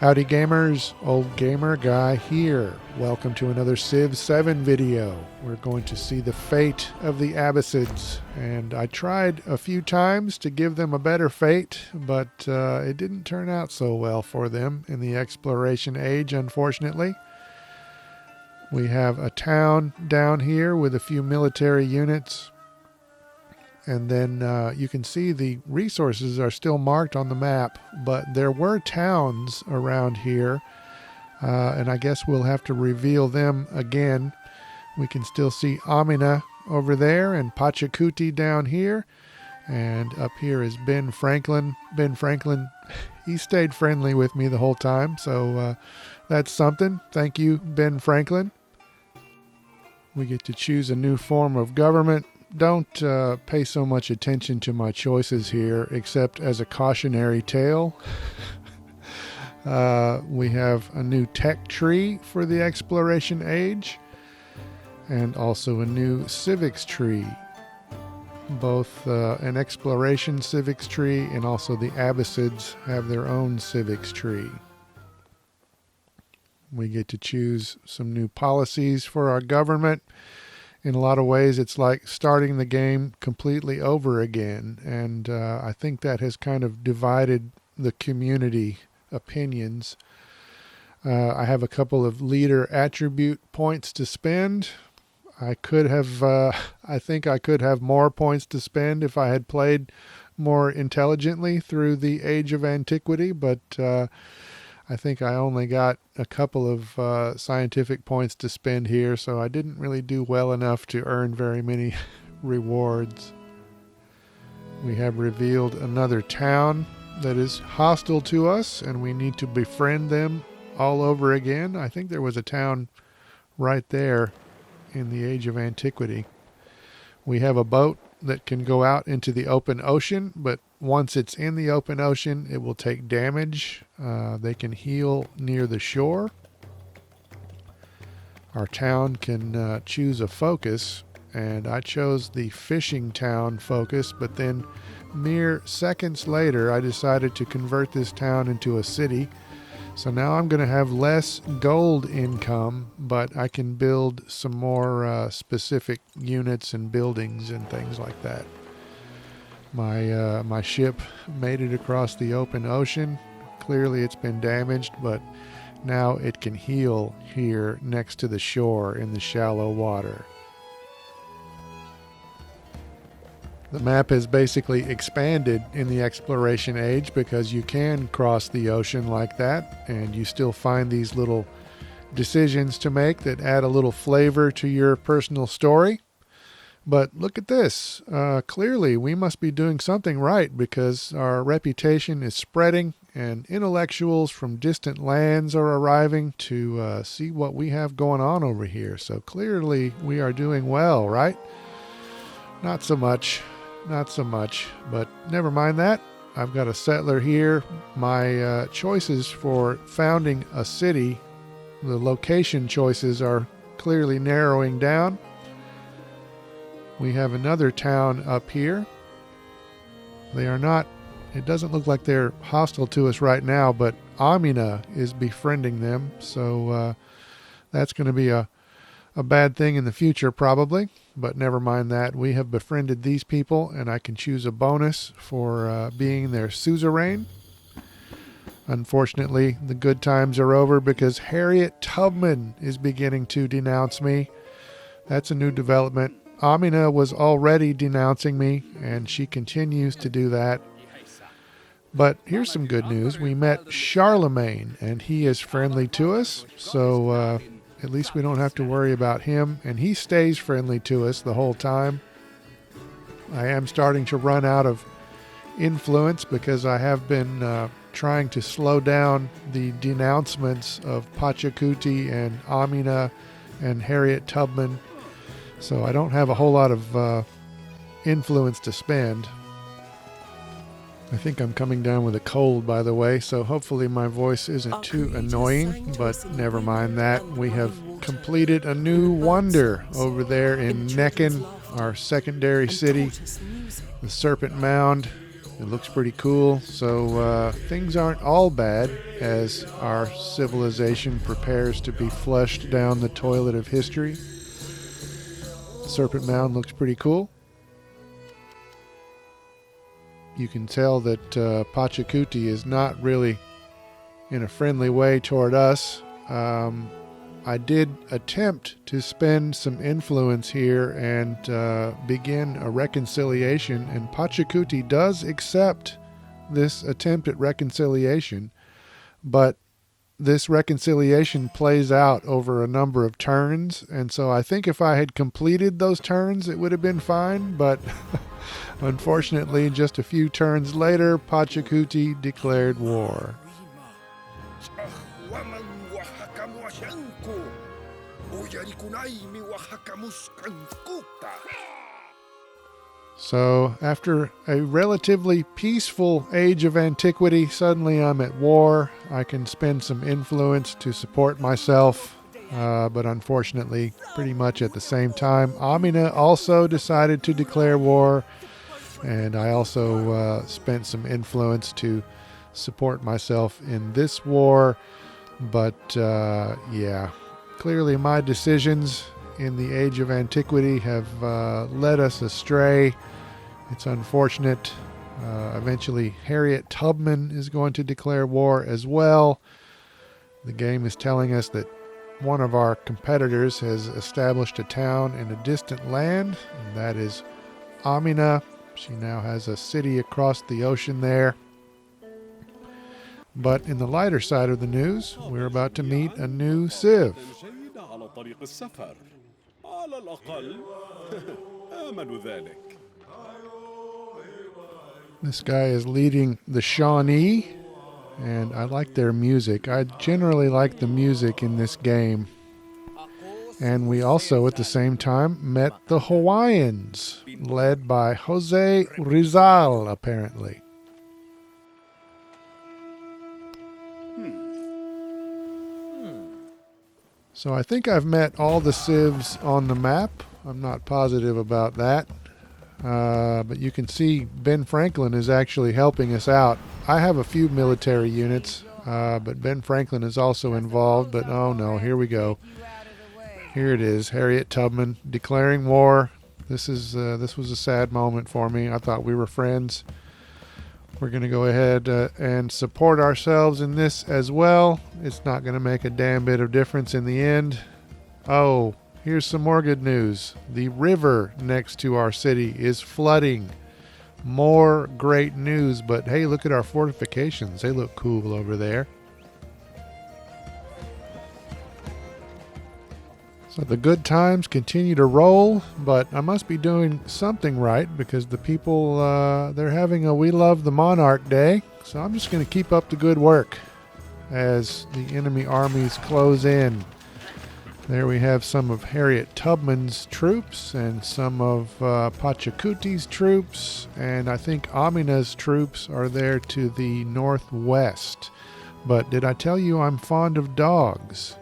Howdy gamers, Old Gamer Guy here. Welcome to another Civ 7 video. We're going to see the fate of the Abbasids, and I tried a few times to give them a better fate, but it didn't turn out so well for them in the exploration age, unfortunately. We have a town down here with a few military units, and then you can see the resources are still marked on the map, but there were towns around here, and I guess we'll have to reveal them again. We can still see Amina over there and Pachacuti down here, and up here is Ben Franklin. Ben Franklin, he stayed friendly with me the whole time, so that's something. Thank you, Ben Franklin. We get to choose a new form of government. Don't pay so much attention to my choices here, except as a cautionary tale. We have a new tech tree for the exploration age, and also a new civics tree. Both an exploration civics tree and also the Abbasids have their own civics tree. We get to choose some new policies for our government. In a lot of ways, it's like starting the game completely over again, and I think that has kind of divided the community opinions. I have a couple of leader attribute points to spend. I think I could have more points to spend if I had played more intelligently through the Age of Antiquity, but I think I only got a couple of scientific points to spend here, so I didn't really do well enough to earn very many rewards. We have revealed another town that is hostile to us, and we need to befriend them all over again. I think there was a town right there in the Age of Antiquity. We have a boat that can go out into the open ocean, but once it's in the open ocean, it will take damage. They can heal near the shore. Our town can choose a focus, and I chose the fishing town focus, but then mere seconds later, I decided to convert this town into a city. So now I'm going to have less gold income, but I can build some more specific units and buildings and things like that. My ship made it across the open ocean. Clearly it's been damaged, but now it can heal here next to the shore in the shallow water. The map has basically expanded in the exploration age because you can cross the ocean like that, and you still find these little decisions to make that add a little flavor to your personal story. But look at this. Clearly, we must be doing something right because our reputation is spreading, and intellectuals from distant lands are arriving to see what we have going on over here. So clearly, we are doing well, right? Not so much. Not so much, but never mind that. I've got a settler here. My choices for founding a city, the location choices are clearly narrowing down. We have another town up here. They are not, it doesn't look like they're hostile to us right now, but Amina is befriending them, so that's going to be a bad thing in the future probably, but never mind that. We have befriended these people, and I can choose a bonus for being their suzerain. Unfortunately, the good times are over because Harriet Tubman is beginning to denounce me. That's a new development. Amina was already denouncing me, and she continues to do that. But here's some good news. We met Charlemagne, and he is friendly to us, so at least we don't have to worry about him, and he stays friendly to us the whole time. I am starting to run out of influence because I have been trying to slow down the denouncements of Pachacuti and Amina and Harriet Tubman, so I don't have a whole lot of influence to spend. I think I'm coming down with a cold, by the way, so hopefully my voice isn't too annoying, but never mind that. We have completed a new wonder over there in Neckin, our secondary city, the Serpent Mound. It looks pretty cool, so things aren't all bad as our civilization prepares to be flushed down the toilet of history. Serpent Mound looks pretty cool. You can tell that Pachacuti is not really in a friendly way toward us. I did attempt to spend some influence here and begin a reconciliation, and Pachacuti does accept this attempt at reconciliation, but this reconciliation plays out over a number of turns, and so I think if I had completed those turns it would have been fine, but unfortunately just a few turns later Pachacuti declared war. So after a relatively peaceful age of antiquity, suddenly I'm at war. I can spend some influence to support myself, but unfortunately, pretty much at the same time, Amina also decided to declare war, and I also spent some influence to support myself in this war. But yeah, clearly my decisions in the age of antiquity have led us astray. It's unfortunate. Eventually Harriet Tubman is going to declare war as well. The game is telling us that one of our competitors has established a town in a distant land, and that is Amina. She now has a city across the ocean there. But in the lighter side of the news, we're about to meet a new civ. This guy is leading the Shawnee, and I like their music. I generally like the music in this game. And we also, at the same time, met the Hawaiians, led by Jose Rizal, apparently. So I think I've met all the civs on the map. I'm not positive about that. But you can see Ben Franklin is actually helping us out. I have a few military units, but Ben Franklin is also involved. But oh no, here we go. Here it is, Harriet Tubman declaring war. This was a sad moment for me. I thought we were friends. We're going to go ahead and support ourselves in this as well. It's not going to make a damn bit of difference in the end. Oh, here's some more good news. The river next to our city is flooding. More great news, but hey, look at our fortifications. They look cool over there. So the good times continue to roll, but I must be doing something right because the people, they're having a We Love the Monarch Day. So I'm just going to keep up the good work as the enemy armies close in. There we have some of Harriet Tubman's troops and some of Pachacuti's troops, and I think Amina's troops are there to the northwest. But did I tell you I'm fond of dogs?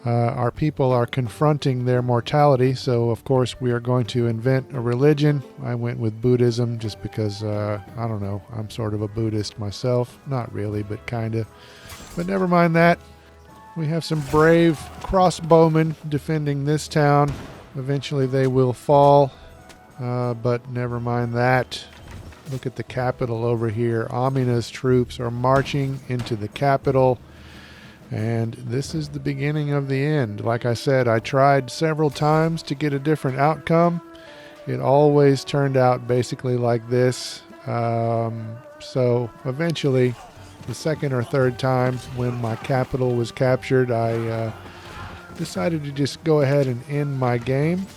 Our people are confronting their mortality, so of course we are going to invent a religion. I went with Buddhism just because, I don't know, I'm sort of a Buddhist myself. Not really, but kind of. But never mind that. We have some brave crossbowmen defending this town. Eventually they will fall, but never mind that. Look at the capital over here. Amina's troops are marching into the capital. And this is the beginning of the end. Like I said, I tried several times to get a different outcome. It always turned out basically like this. So eventually, the second or third time when my capital was captured, I decided to just go ahead and end my game.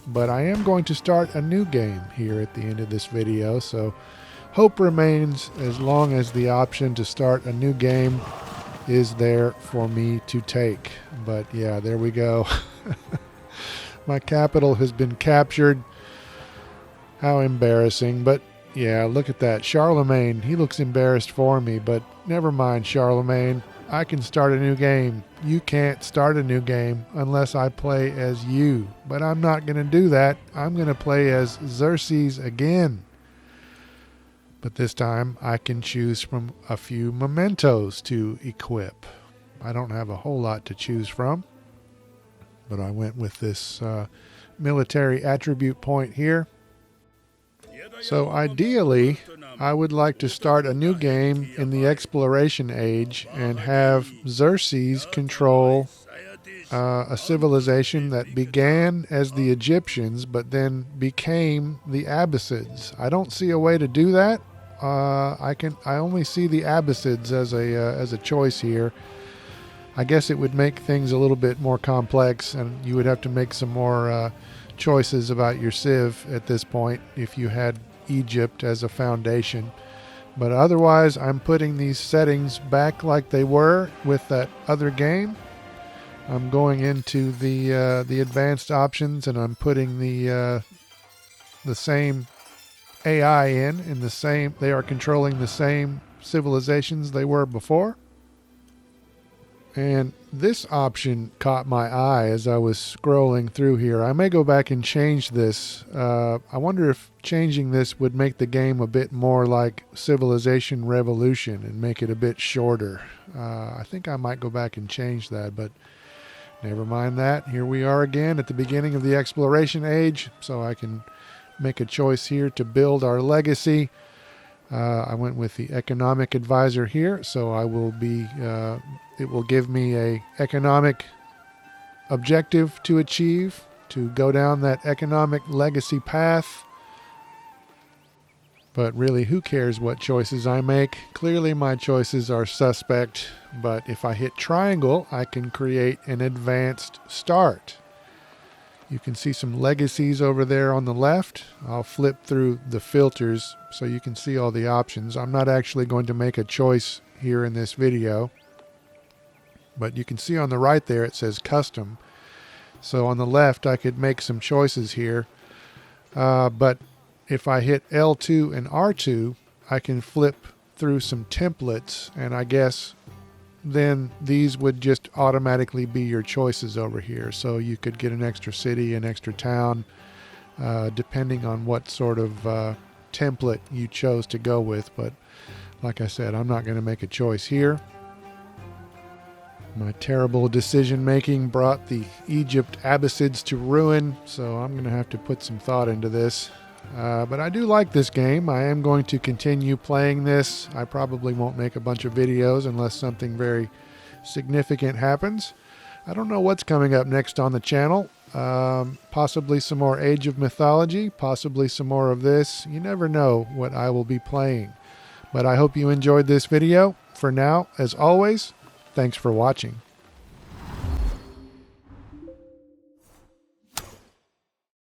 But I am going to start a new game here at the end of this video. So hope remains as long as the option to start a new game is there for me to take. But yeah, there we go. My capital has been captured. How embarrassing. But yeah, look at that. Charlemagne, he looks embarrassed for me, but never mind, Charlemagne. I can start a new game. You can't start a new game unless I play as you. But I'm not going to do that. I'm going to play as Xerxes again. But this time I can choose from a few mementos to equip. I don't have a whole lot to choose from, but I went with this military attribute point here. So ideally, I would like to start a new game in the exploration age and have Xerxes control a civilization that began as the Egyptians but then became the Abbasids. I don't see a way to do that. I only see the Abbasids as a choice here. I guess it would make things a little bit more complex, and you would have to make some more choices about your civ at this point if you had Egypt as a foundation. But otherwise, I'm putting these settings back like they were with that other game. I'm going into the advanced options, and I'm putting the same AI in the same. They are controlling the same civilizations they were before. And this option caught my eye as I was scrolling through here. I may go back and change this. I wonder if changing this would make the game a bit more like Civilization Revolution and make it a bit shorter. I think I might go back and change that, but never mind that. Here we are again at the beginning of the exploration age, so I can make a choice here to build our legacy. I went with the economic advisor here, so I will be it will give me a economic objective to achieve, to go down that economic legacy path. But really, who cares what choices I make? Clearly my choices are suspect, but if I hit triangle, I can create an advanced start. You can see some legacies over there on the left. I'll flip through the filters so you can see all the options. I'm not actually going to make a choice here in this video, but you can see on the right there it says custom. So on the left I could make some choices here, but if I hit L2 and R2, I can flip through some templates, and I guess then these would just automatically be your choices over here. So you could get an extra city, an extra town, depending on what sort of template you chose to go with. But like I said, I'm not going to make a choice here. My terrible decision making brought the Egypt Abbasids to ruin, so I'm going to have to put some thought into this. But I do like this game. I am going to continue playing this. I probably won't make a bunch of videos unless something very significant happens. I don't know what's coming up next on the channel. Possibly some more Age of Mythology, possibly some more of this. You never know what I will be playing. But I hope you enjoyed this video. For now, as always, thanks for watching.